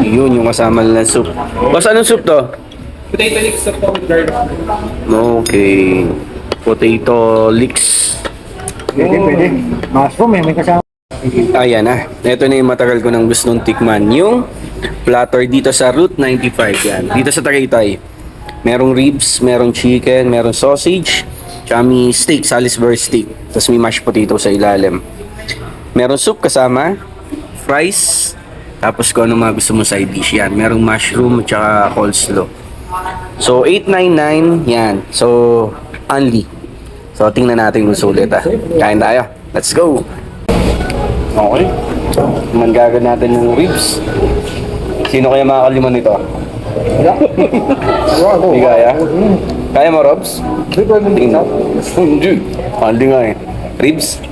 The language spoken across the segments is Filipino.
Yun yung kasama na soup. Boss, anong soup to? Potato leeks sa po with garlic. Okay. Potato leeks. Pwede. Mushroom may kasama. Ayan na. Ito na yung matagal ko nang gustong tikman. Yung platter dito sa Route 95. Yan. Dito sa Tagaytay. Merong ribs, merong chicken, merong sausage, tsaka may steak, Salisbury steak. Tapos may mashed potato sa ilalim. Merong soup kasama, fries, tapos kung ano mga gusto mo side dish. Yan. Merong mushroom, tsaka coleslaw. So, 899. Yan. So, only. So, tingnan natin kung sulit ha. Kain tayo. Let's go! Okay. Manggagan natin yung ribs. Sino kaya makakaliman nito? Hindi kaya? Kaya mo, Robs? Tingnan. Hindi. Hindi nga eh. Ribs?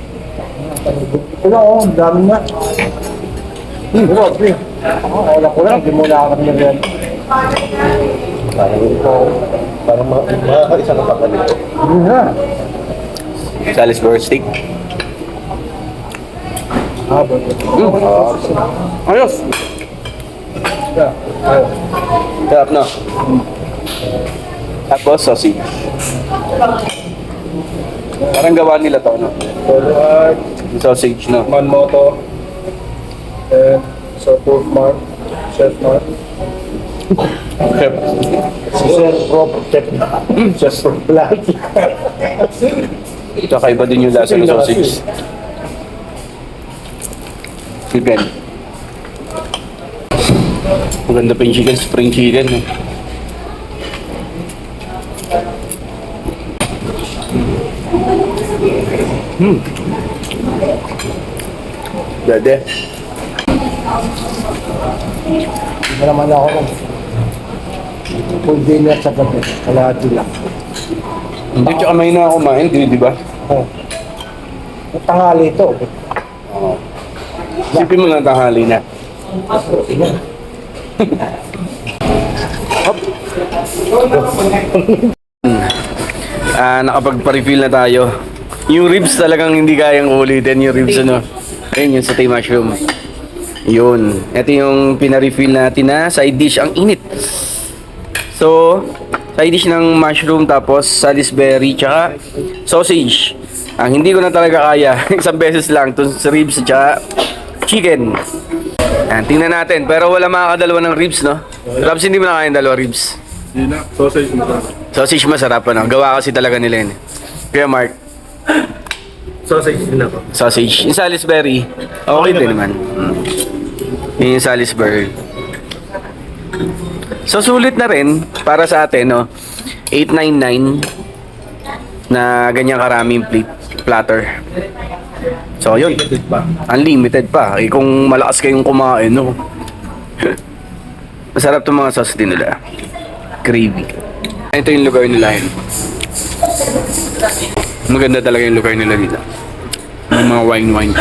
Ang dami na. Wala ko lang, hindi mo nakakarinig yan. Parang makakaisa ka pa ganito. Hindi na. Salisbury steak? Ayos! Sarap na. Tapos sausage. Parang gawa nila to, no? Yung sausage, no? Manmoto. And so Chef Mark. Chef. Si Sir Rob. Chef Black. Kakaiba din yung lasa ng sausage. Chicken. Maganda pa yung chicken, spring chicken. No? Dede. Hindi naman ako lang. Full dinner sa gabi. Kalahati lang. Hindi, tsaka may na kumain, di ba? Tanghali ito. Sipin mo lang tanghali na. Hop. Nakapagpa-refill na tayo. Yung ribs talagang hindi kayang ulitin. Yung ribs ano. Ayun yung satay mushroom. Yun. Ito yung pina-refill natin na side dish. Ang init. So, side dish ng mushroom tapos Salisbury tsaka sausage. Ang hindi ko na talaga kaya. Isang beses lang. Ito sa ribs tsaka chicken. Yan, tingnan natin. Pero wala makakadalawa ng ribs, no? Robs, hindi mo na kaya dalawa ribs. Hindi na. Sausage mo na. Sausage masarap, ano? Gawa kasi talaga nila yun. Kaya Mark, Sausage din ako. sausage. Yung Salisbury, okay din naman. Yung Salisbury. So, sulit na rin para sa atin, no? 899 na ganyang karaming platter. So, yun. Unlimited pa. Eh, kung malakas kayong kumain, no? Masarap itong mga sauce din nila. Gravy. Ito yung lugar nila yun. Maganda talaga yung lugar nila dito. Yung mga wine.